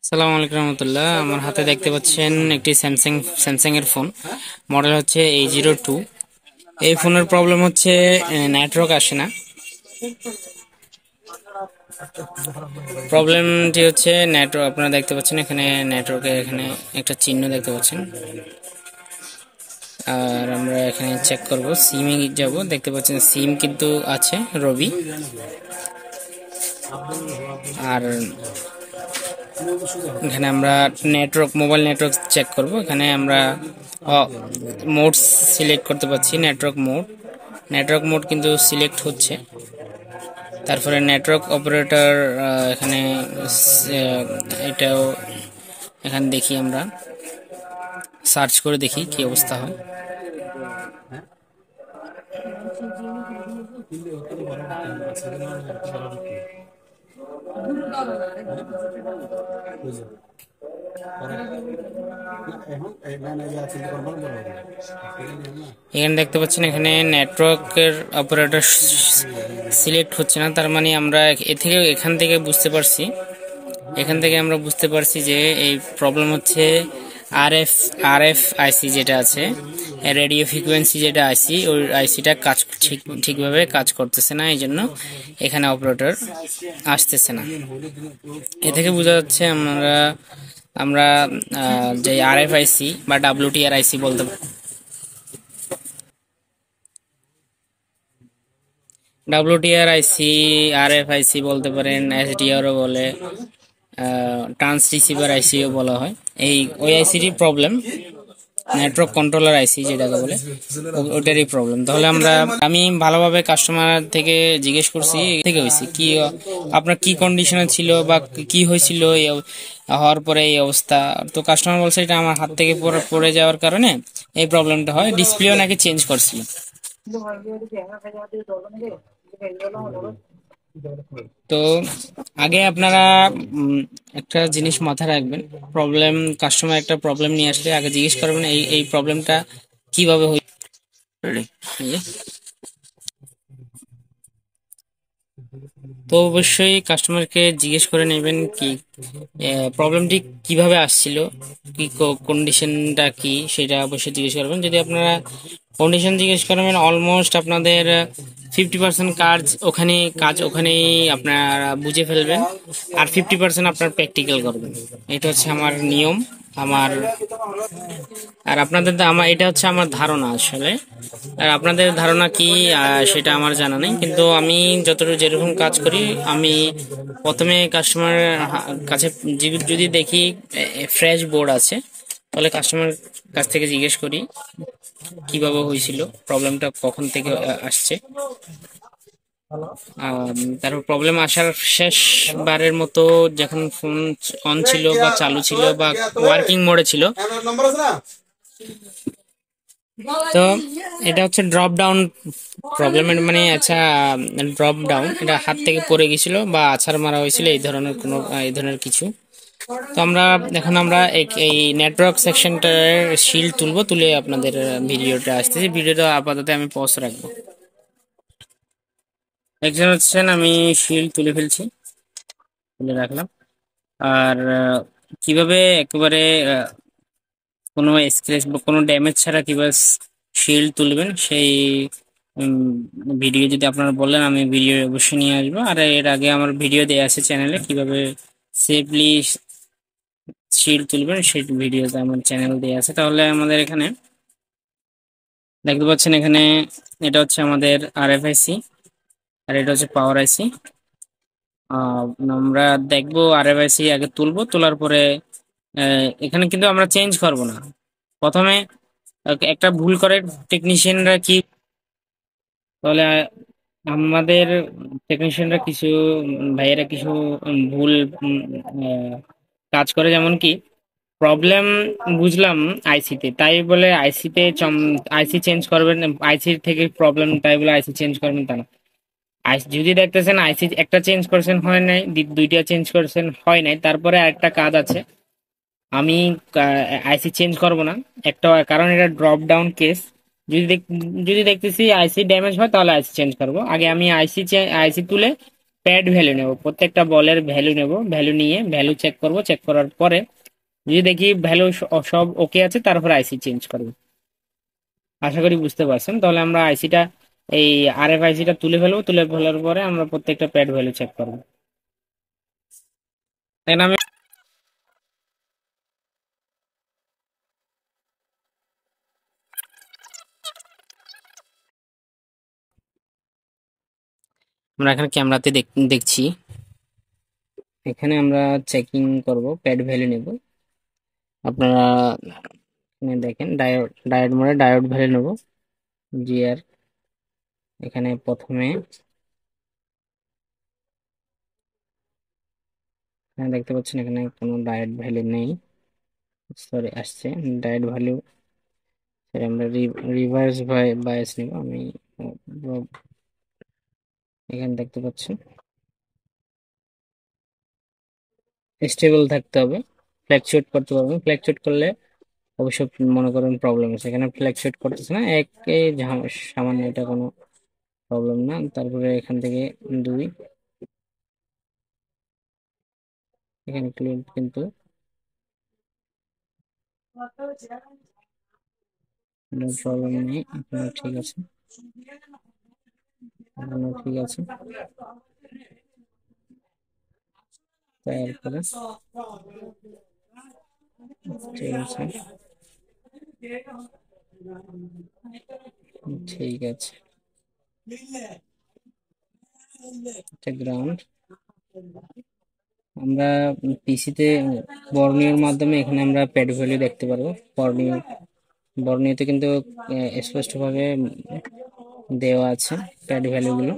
আসসালামু আলাইকুম রহমতুল্লাহ। আমার হাতে দেখতে পাচ্ছেন একটি স্যামসাং এর ফোন। মডেল হচ্ছে A02। এই ফোনের প্রবলেম হচ্ছে নেটওয়ার্ক আসে না। প্রবলেমটি হচ্ছে নেটওয়ার্ক। আপনারা দেখতে পাচ্ছেন এখানে নেটওয়ার্কের এখানে একটা চিহ্ন দেখতে পাচ্ছেন। আর আমরা এখানে চেক করব, সিমে যাব, দেখতে পাচ্ছেন সিম কিন্তু আছে রবি। আর এখানে আমরা মোবাইল নেটওয়ার্ক চেক করব। এখানে আমরা মোড সিলেক্ট করতে পারছি, নেটওয়ার্ক মোড কিন্তু সিলেক্ট হচ্ছে। তারপরে নেটওয়ার্ক অপারেটর, এখানে এটাও এখানে দেখি, আমরা সার্চ করে দেখি কি অবস্থা হয়। এখানে দেখতে পাচ্ছেন এখানে নেটওয়ার্কের অপারেটর সিলেক্ট হচ্ছে না, তার মানে আমরা এখান থেকে আমরা বুঝতে পারছি যে এই প্রবলেম হচ্ছে আরএফ আইসি যেটা আছে, রেডিও ফ্রিকোয়েন্সি যেটা আইসি, ওই আইসিটা ঠিকভাবে কাজ করতেছে না, এই জন্য এখানে অপারেটর আসতেছে না। এ থেকে বোঝা যাচ্ছে আমরা আমরা যে আরএফ আইসি বা ডাব্লিউটিআর আইসি বলতে, ডাব্লিউটিআর আইসি, আরএফ আইসি বলতে পারেন, এসডিআরও বলে, ট্রান্স রিসিভার আইসিও বলা হয়। ওই আইসিরই প্রবলেম, নেটওয়ার্ক কন্ট্রোলার আইসি যেটাকে বলে, ওটারই প্রবলেম। তাহলে আমি ভালোভাবে কাস্টমার থেকে জিজ্ঞেস করছি থেকে হয়েছে কি, আপনার কি কন্ডিশনে ছিল বা কি হয়েছিল হওয়ার পরে এই অবস্থা। তো কাস্টমার বলছে এটা আমার হাত থেকে পড়ে যাওয়ার কারণে এই প্রবলেমটা হয়, ডিসপ্লেও নাকি চেঞ্জ করছিল। তো আগে আপনারা একটা জিনিস মাথায় রাখবেন, কাস্টমার একটা প্রবলেম নিয়ে আসলে আগে জিজ্ঞেস করবেন এই প্রবলেমটা কিভাবে হয়েছে। তো অবশ্যই কাস্টমারকে জিজ্ঞেস করে নেবেন কি প্রবলেমটি কিভাবে আসছিল, কি কন্ডিশনটা কি, সেটা অবশ্যই জিজ্ঞেস করবেন। যদি আপনারা কন্ডিশন জিজ্ঞেস করবেন, অলমোস্ট আপনাদের 50% ওখানেই আপনারা বুঝে ফেলবেন, আর 50% আপনার প্র্যাকটিক্যাল করবেন। এটা হচ্ছে আমার নিয়ম। আমার আর আপনাদের এটা হচ্ছে আমার ধারণা আসলে। আর আপনাদের ধারণা কি সেটা আমার জানা নেই, কিন্তু আমি যেরকম কাজ করি, আমি প্রথমে কাস্টমার কাছে যদি দেখি ফ্রেশ বোর্ড আছে, তাহলে কাস্টমার কাছ থেকে জিজ্ঞেস করি কিভাবে হয়েছিল, প্রবলেমটা কখন থেকে আসছে। তারপর প্রবলেম আসার শেষবারের মতো যখন ফোন অন ছিল বা চালু ছিল বা ওয়ার্কিং মোডে ছিল, তো এটা হচ্ছে ড্রপ ডাউন প্রবলেম। মানে আচ্ছা, ড্রপ ডাউন এটা হাত থেকে পড়ে গেছিল বা আছাড় মারা হয়েছিল, এই ধরনের কিছু। তো আমরা এই নেটওয়ার্ক সেকশনটার শিল্ড তুলে আপনাদের ভিডিওটা আসতেছে। ভিডিওটা আপাতত আমি পজ রাখবো। একজন হচ্ছেন, আমি শিল্ড তুলে রাখলাম। আর কিভাবে একেবারে কোনো স্ক্র্যাচ বা কোনো ড্যামেজ ছাড়া কিভাবে শিল্ড তুলবেন, সেই ভিডিও যদি আপনারা বলেন, আমি ভিডিও অবশ্যই নিয়ে আসবো। আর এর আগে আমার ভিডিও দেওয়া আছে চ্যানেলে, কিভাবে সেফলি শিল্ড তুলবেন, সেই ভিডিওতে আমার চ্যানেল দেওয়া আছে। তাহলে আমাদের এখানে দেখতে পাচ্ছেন, এখানে এটা হচ্ছে আমাদের আরএফআইসি, আর এটা হচ্ছে পাওয়ার আইসি। আমরা দেখবো আরএফআইসি আগে তোলার পরে এখানে কিন্তু আমরা চেঞ্জ করব না। প্রথমে একটা ভুল করে টেকনিশিয়ানরা কি, তাহলে আমাদের টেকনিশিয়ানরা কিছু ভাইয়েরা কিছু ভুল আহ, কাজ করে, যেমন কি প্রবলেম বুঝলাম আইসিতে, তাই বলে আইসি চেঞ্জ করবেন, আইসির থেকে প্রবলেম তাই বলে আইসি চেঞ্জ করবেন তা না। আইসি যদি দেখতেছেন আইসি একটা চেঞ্জ করছেন হয় নাই, দুইটা চেঞ্জ করছেন হয় নাই, তারপরে আরেকটা কাজ আছে, আমি আইসি চেঞ্জ করব না একটা, কারণ এটা ড্রপ ডাউন কেস। যদি দেখতেছি আইসি ড্যামেজ হয়, তাহলে আইসি চেঞ্জ করব। আগে আমি আইসি তুলে প্যাড ভ্যালু নেব, প্রত্যেকটা বলের ভ্যালু নেব, ভ্যালু নিয়ে ভ্যালু চেক করব, চেক করার পরে যদি দেখি ভ্যালু সব ওকে আছে তারপর আইসি চেঞ্জ করব। আশা করি বুঝতে পারছেন। তাহলে আমরা আইসিটা, এই আরএফ আইসিটা তুলে ফেলবো, তুলে ফেলার পরে আমরা প্রত্যেকটা প্যাড ভ্যালু চেক করবো। তাই না? আমরা এখানে ক্যামেরাতে দেখছি, এখানে আমরা চেকিং করব, প্যাড ভ্যালু নেব। আপনারা এখানে দেখেন ডায়োড, ডায়োড মোডে ডায়োড ভ্যালু নেব, জিআর। এখানে প্রথমে এখানে দেখতে পাচ্ছেন এখানে কোনো ডায়োড ভ্যালু নেই, সরি আসছে ডায়োড ভ্যালু। আমরা রিভার্স বায়াস নিব আমি। এখানে দেখতে পাচ্ছেন স্টেবল থাকতে হবে, ফ্ল্যাকচুয়েট করতে পারবেন। ফ্ল্যাকচুয়েট করলে অবশ্য মনে করেন প্রবলেম আছে, এখানে ফ্ল্যাকচুয়েট করতেছে না, একে সামান্য, এটা কোনো প্রবলেম না। তারপরে এখান থেকে 2, এখানে ক্লিন কিন্তু কোনো প্রবলেম নেই, এখানে ঠিক আছে, এখানে ঠিক আছে। তারপরে ঠিক আছে, ঠিক আছে, এটা গ্রাউন্ড। আমরা পিসিতে বর্ণিওর মাধ্যমে এখানে আমরা প্যাড ভ্যালু দেখতে পারবো। বর্ণিও, বর্ণিওতে কিন্তু স্পষ্টভাবে দেওয়া আছে প্যাড ভ্যালুগুলো।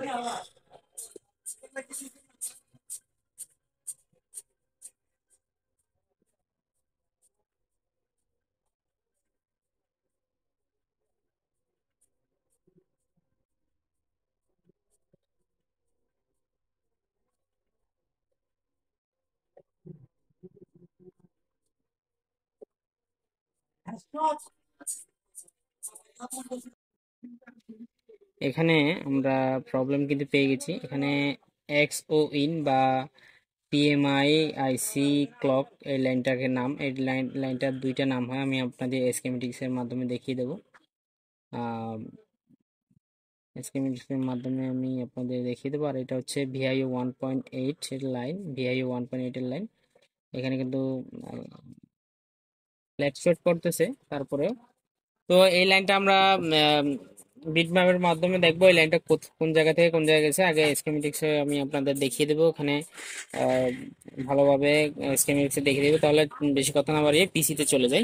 এখানে আমরা প্রবলেম কিন্তু পেয়ে গেছি। এখানে এক্স ও ইন বা পিএমআই আইসি ক্লক, এই লাইনটাকে নাম, এই লাইনটার দুইটা নাম হয়, আমি আপনাদের স্কিমেটিক্স এর মাধ্যমে দেখিয়ে দেবো। স্কিমেটিক্স এর মাধ্যমে আমি আপনাদের দেখিয়ে দেবো। আর এটা হচ্ছে ভিআইও 1.8 এর লাইন, ভিআইও 1.8 এর লাইন। এখানে কিন্তু ফ্ল্যাকচুয়েট করতেছে তারপরে। তো এই লাইনটা আমরা বিট ম্যাপের মাধ্যমে দেখবো এই লাইনটা কোন জায়গা থেকে কোন জায়গায় গেছে। আগে স্কিমেটিক্সে আমি আপনাদের দেখিয়ে দেবো, ওখানে আহ, ভালোভাবে স্কিমেটিক্সে দেখিয়ে দেবো। তাহলে বেশি কথা না বাড়িয়ে পিসিতে চলে যাই।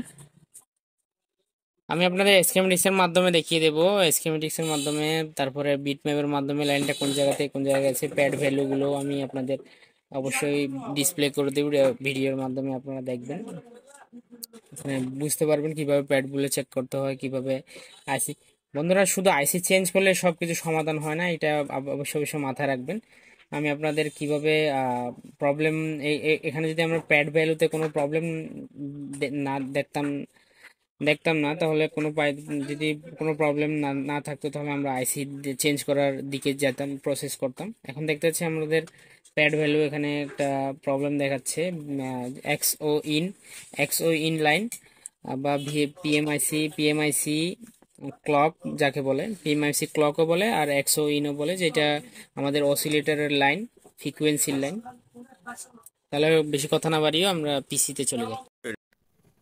আমি আপনাদের স্কিমেটিক্স এর মাধ্যমে দেখিয়ে দেবো, স্কিমেটিক্স এর মাধ্যমে, তারপরে বিট ম্যাপের মাধ্যমে লাইনটা কোন জায়গা থেকে কোন জায়গায় গেছে, প্যাড ভ্যালু গুলো আমি আপনাদের অবশ্যই ডিসপ্লে করে দেবো ভিডিওর মাধ্যমে, আপনারা দেখবেন, বুঝতে পারবেন কিভাবে প্যাড গুলো চেক করতে হয়, কিভাবে আইসি। বন্ধুরা, শুধু আইসি চেঞ্জ করলে সবকিছু সমাধান হয় না, এটা অবশ্যই অবশ্যই মাথায় রাখবেন। আমি আপনাদের কিভাবে প্রবলেম, এখানে যদি আমরা প্যাড ভ্যালুতে কোনো প্রবলেম না দেখতাম, না, তাহলে যদি কোনো প্রবলেম না থাকতো, তাহলে আমরা আইসি চেঞ্জ করার দিকে যেতাম, প্রসেস করতাম। এখন দেখতে পাচ্ছি আমাদের প্যাড ভ্যালু এখানে একটা প্রবলেম দেখাচ্ছে, এক্স ও ইন লাইন বা পিএমআইসি ক্লক যাকে বলে, পিএমআইসি ক্লকও বলে আর এক্সও ইনও বলে, যেটা আমাদের অসিলেটরের লাইন, ফ্রিকুয়েন্সির লাইন। তাহলে বেশি কথা না বাড়িয়ে আমরা পিসিতে চলে যাই।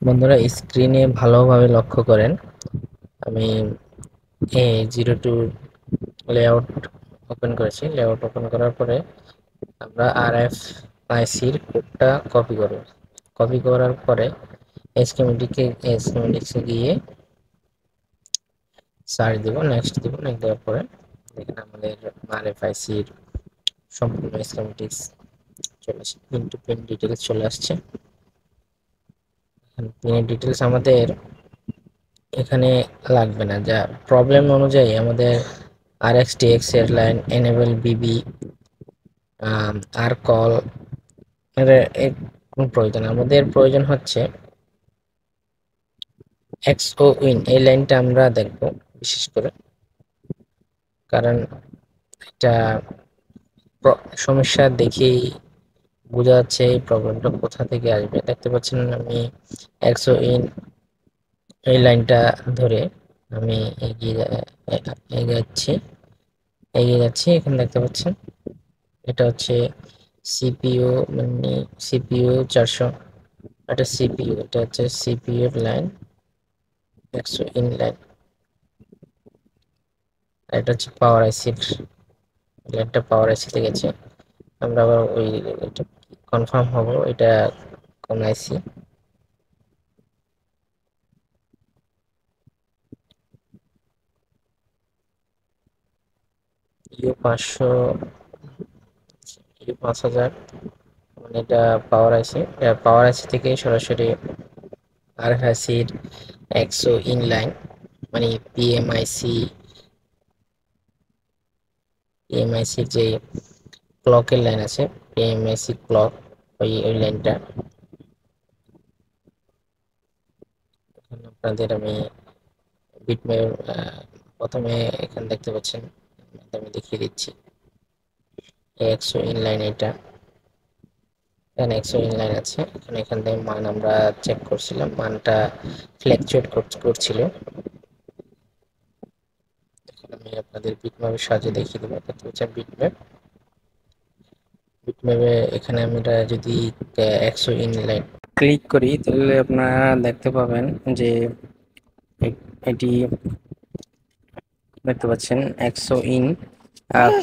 বন্ধুরা, স্ক্রিনে ভালোভাবে লক্ষ্য করেন, আমি A02 লেআউট ওপেন করেছি। লেআউট ওপেন করার পরে আমরা আরএফ আইসির কোডটা কপি করব। কপি করার পরে স্কিমেটিক্সে গিয়ে সার্চ দিব, নেক্সট দিব, নেক্সট দেওয়ার পরে দেখেন আমাদের আরএফ আইসির সম্পূর্ণ স্কিমেটিক্স চলে আসছে, পিন টু পিন ডিটেলস চলে আসছে। পিনের ডিটেলস আমাদের এখানে লাগবে না, যা প্রবলেম অনুযায়ী আমাদের RxTX এর লাইন, এনেবল বিবি, আর কল এর কোনো প্রয়োজন, আমাদের প্রয়োজন হচ্ছে এক্সও উইন, এই লাইনটা আমরা দেখব বিশেষ করে, কারণ এটা সমস্যা দেখেই বোঝা যাচ্ছে এই প্রবলেমটা কোথা থেকে আসবে। দেখতে পাচ্ছেন আমি একশো ইন এই লাইনটা ধরে আমি এগিয়ে যাচ্ছি এগিয়ে যাচ্ছি। এখানে দেখতে পাচ্ছেন এটা হচ্ছে সিপিইউ, মানে সিপিইউ 400, এটা সিপিইউ, এটা হচ্ছে সিপিইউ এর লাইন, 100 ইন লাইন। এটা হচ্ছে পাওয়ার আইসির লাইনটা, পাওয়ার আইসিতে গেছে। আমরা আবার ওই এটা কনফার্ম হব এটা কোন আইসি। ইউ 500, ইউ 5000, মানে এটা পাওয়ার আইসি। পাওয়ার আইসি থেকে সরাসরি আর আইসির 100 ইন লাইন, মানে পিএমআইসি, পিএমআইসির যে ক্লকের লাইন আছে, পিএমআইসি ক্লক, ওই লাইনটা আপনাদের আমি বিটম্যাপ প্রথমে এখানে দেখতে পাচ্ছেন, আমি দেখিয়ে দিচ্ছি। 100 ইনলাইন, এটা এখানে 100 ইনলাইন আছে। এখান থেকে মান আমরা চেক করছিলাম, মানটা ফ্ল্যাকচুয়েট করছিল। আমি আপনাদের বিটম্যাপের সাহায্যে দেখিয়ে দেবো। দেখতে পাচ্ছেন বিটম্যাপে এখানে আমরা যদি 100 ইনলাইন ক্লিক করি তাহলে আপনারা দেখতে পাবেন যে এটি দেখতে পাচ্ছেন 100 ইন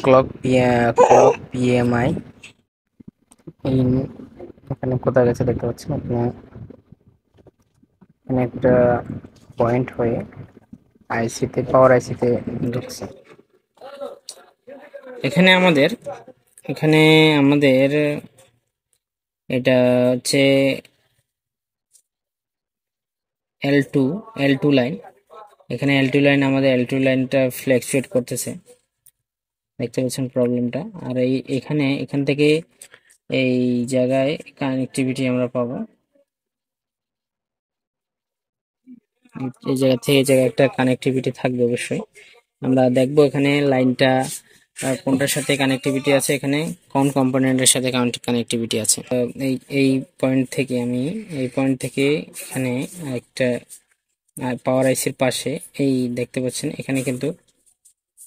ক্লক পিএমআই ইন, এখানে কোথায় গেছে দেখতে পাচ্ছেন আপনি, এখানে একটা পয়েন্ট হয়ে আইসিতে, পাওয়ার আইসিতে ঢুকছে। এখানে আমাদের এখানে আমাদের এটা হচ্ছে L2 L2 লাইন। এখানে L2 লাইন, আমাদের L2 লাইনটা ফ্ল্যাকচুয়েট করতেছে, দেখতে পাচ্ছেন প্রবলেমটা। আর এখান থেকে এই জায়গায় কানেক্টিভিটি আমরা পাবো, এই জায়গা থেকে এই জায়গায় একটা কানেক্টিভিটি থাকবে অবশ্যই। আমরা দেখবো এখানে লাইনটা কোনটার সাথে কানেক্টিভিটি আছে, এখানে কোন কম্পোনেন্টের সাথে কানেক্টিভিটি আছে। এই পয়েন্ট থেকে এখানে একটা পাওয়ার আইসির পাশে এই দেখতে পাচ্ছেন, এখানে কিন্তু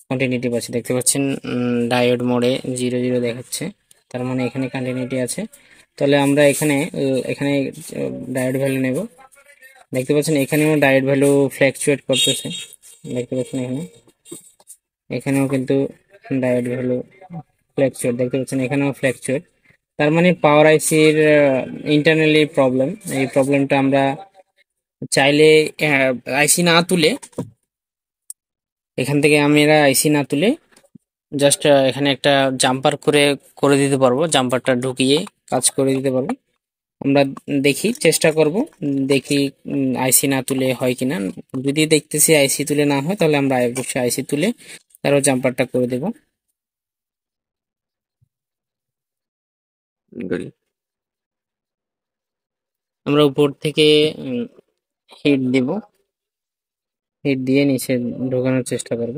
কন্টিনিউটি আছে, দেখতে পাচ্ছেন ডায়োড মোডে 00 দেখাচ্ছে, তার মানে এখানে কন্টিনিউটি আছে। তাহলে আমরা এখানে ডায়োড ভ্যালু নেব। দেখতে পাচ্ছেন এখানেও ডায়োড ভ্যালু ফ্ল্যাকচুয়েট করতেছে, দেখতে পাচ্ছেন এখানেও কিন্তু ডায়োড ভ্যালু ফ্ল্যাকচুয়েট, দেখতে পাচ্ছেন এখানেও ফ্ল্যাকচুয়েট। তার মানে পাওয়ার আইসির ইন্টারনালি প্রবলেম। এই প্রবলেমটা আমরা চাইলে আইসি না তুলে, এখান থেকে আমরা আইসি না তুলে জাস্ট এখানে একটা জাম্পার করে দিতে পারবো, জাম্পারটা ঢুকিয়ে কাজ করে দিতে পারবো। আমরা চেষ্টা করব, দেখি আইসি না তুলে হয় কিনা। যদি দেখতেছি আইসি তুলে না হয়, তাহলে আমরা অবশ্যই আইসি তুলে তারপর জাম্পারটা করে দেব। আমরা উপর থেকে হিট দেব, হিট দিয়ে নিচে ঢোকানোর চেষ্টা করব।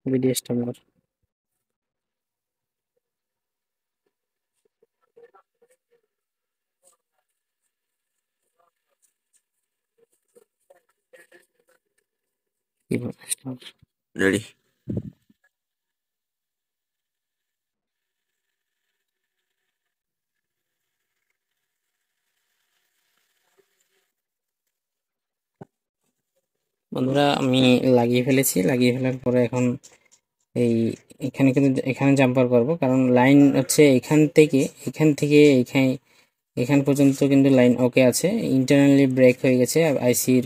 বিডিএসটা আমরা রেডি। বন্ধুরা, আমি লাগিয়ে ফেলেছি, লাগিয়ে ফেলার পরে এখন এই এখানে জাম্পার করবো, কারণ লাইন হচ্ছে এখান পর্যন্ত কিন্তু লাইন ওকে আছে, ইন্টারনালি ব্রেক হয়ে গেছে, আইসির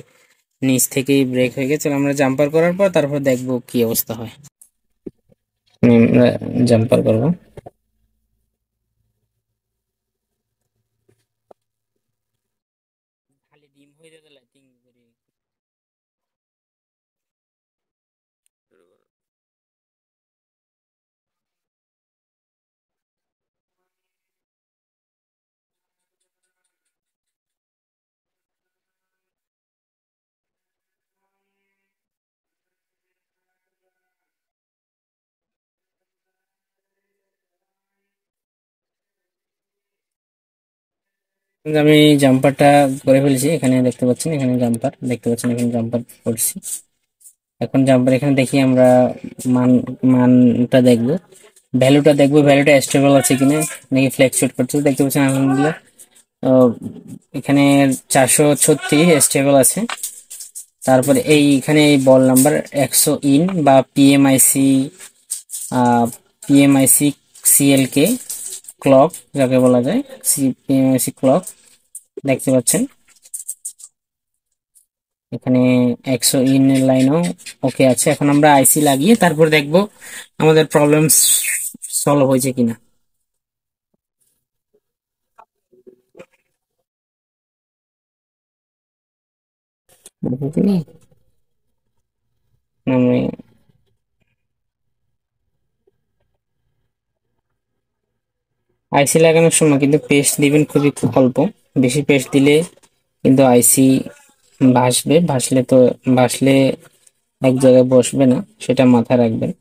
নিচ থেকেই ব্রেক হয়ে গেছে। আমরা জাম্পার করার পর তারপর দেখবো কি অবস্থা হয়। আমরা জাম্পার করবো। খালি ডিম হয়ে যাবে লাইটিং করে। আমি জাম্পারটা করে ফেলেছি, এখানে দেখতে পাচ্ছেন, এখানে জাম্পার দেখতে পাচ্ছেন, এখানে জাম্পার করছি। এখন জাম্পার এখানে দেখি আমরা মান মানটা দেখবো, ভ্যালুটা দেখবো, ভ্যালুটা স্টেবল আছে কিনা নাকি ফ্ল্যাকচুয়েট করছে। দেখতে পাচ্ছেন আলহামদুলিল্লাহ এখানে 436 স্টেবল আছে। তারপরে এইখানে এই বল নাম্বার 100 ইন বা পিএমআইসি, পিএমআইসি সিএলকে ক্লক যাকে বলা যায়, পিএমআইসি ক্লক দেখতে পাচ্ছেন এখানে 100 ইন এর লাইনও ওকে আছে। এখন আমরা আইসি লাগিয়ে তারপর দেখবো আমাদের প্রবলেম সলভ হয়েছে কিনা। আমি আইসি লাগানোর সময় কিন্তু পেস্ট দিবেন খুবই অল্প, বেশি পেস্ট দিলে কিন্তু আইসি ভাসলে এক জায়গায় বসবে না, সেটা মাথায় রাখবেন।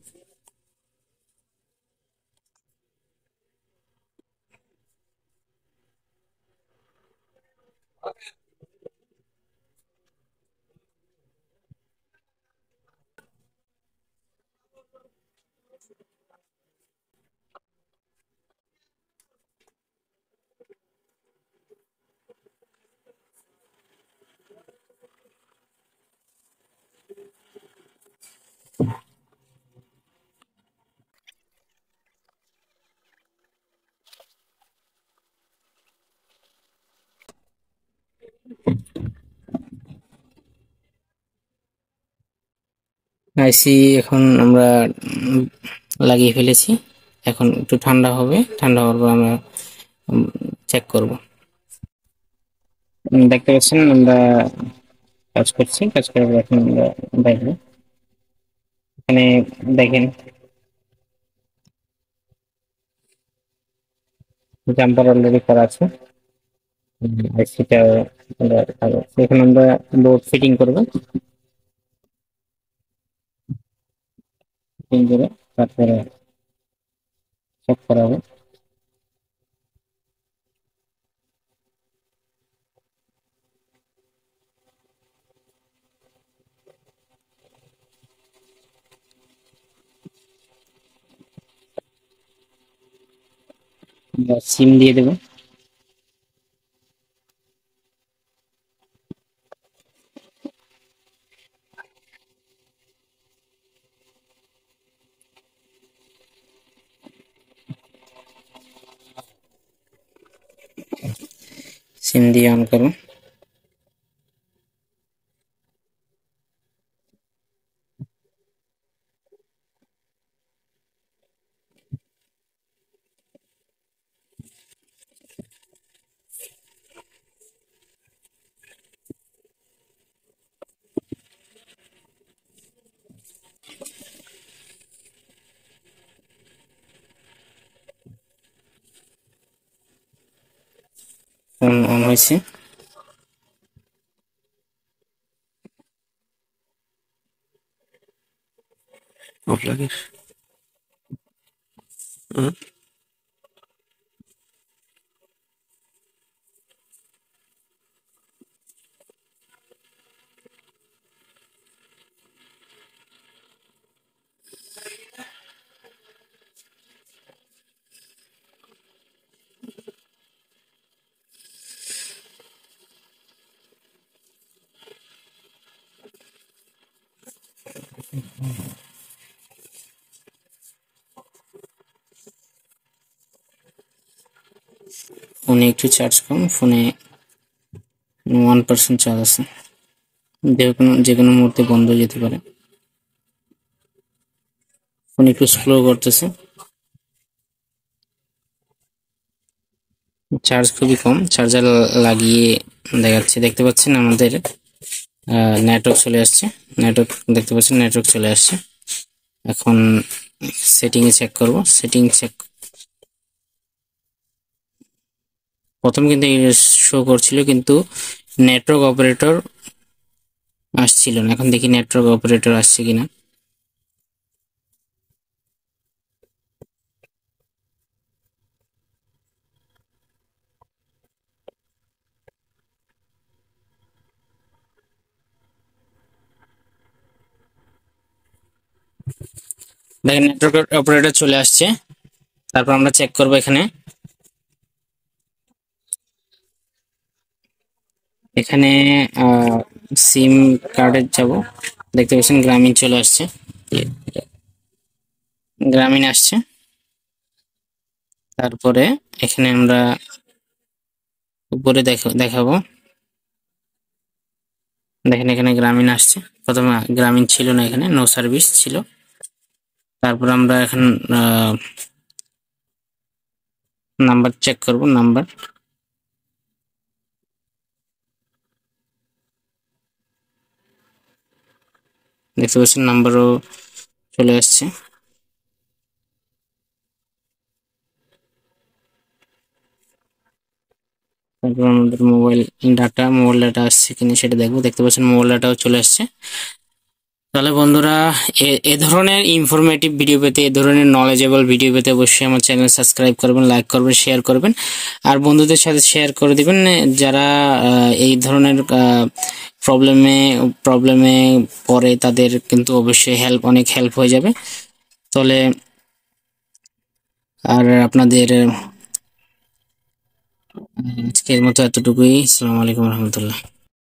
আইসি এখন আমরা উম, লাগিয়ে ফেলেছি। এখন একটু ঠান্ডা হবে, ঠান্ডা হওয়ার পর আমরা চেক করব। দেখতে পাচ্ছেন আমরা কাজ করছি, কাজ করার পর এখন আমরা দেখবো। এখানে দেখেন জাম্পার অলরেডি করা আছে, আইসিটা এখন আমরা বোর্ড ফিটিং করবো, ফিটিং করে তারপরে চেক করা হবে। আমরা সিম দিয়ে দেবো। সিম দিয়ে অন করো। অন অন হয়েছে। অফ লাগিস। হুম। ফোনে একটু চার্জ কম, ফোনে 1% চার্জ আছে, যে কোনো মুহূর্তে বন্ধ হয়ে যেতে পারে। ফোন একটু স্লো করতেছে, চার্জ খুবই কম, চার্জার লাগিয়ে দেখাচ্ছি। দেখতে পাচ্ছেন আমাদের নেটওয়ার্ক চলে আসছে, নেটওয়ার্ক দেখতে পাচ্ছেন, নেটওয়ার্ক চলে আসছে। এখন সেটিং এ চেক করব, সেটিং চেক। প্রথম কিন্তু শো করছিল কিন্তু নেটওয়ার্ক অপারেটর আসছিল না, এখন দেখি নেটওয়ার্ক অপারেটর আসছে কিনা। দেখেন নেটওয়ার্ক অপারেটর চলে আসছে। তারপর আমরা চেক করব এখানে। এখানে সিম কার্ডের যাব, দেখতে পাচ্ছেন গ্রামীণ চলে আসছে, গ্রামীণ আসছে। তারপরে এখানে আমরা উপরে দেখাবো, দেখেন এখানে গ্রামীণ আসছে। প্রথমে গ্রামীণ ছিল না, এখানে নো সার্ভিস ছিল। তারপর আমরা এখন নাম্বার চেক করব। নাম্বার দেখতে পাচ্ছেন নাম্বারও চলে আসছে। তারপর আমাদের মোবাইল ডাটা আসছে কিনা সেটা দেখবো। দেখতে পাচ্ছেন মোবাইল ডাটাও চলে আসছে। তাহলে বন্ধুরা, এ ধরনের ইনফরমেটিভ ভিডিও পেতে, এ ধরনের নলেজেবল ভিডিও পেতে অবশ্যই আমার চ্যানেল সাবস্ক্রাইব করবেন, লাইক করবেন, শেয়ার করবেন, আর বন্ধুদের সাথে শেয়ার করে দিবেন যারা এই ধরনের প্রবলেমে পড়ে, তাদের কিন্তু অবশ্যই অনেক হেল্প হয়ে যাবে। তাহলে আর আপনাদের আজকের মতো এতটুকুই। আসসালামু আলাইকুম রহমতুল্লাহ।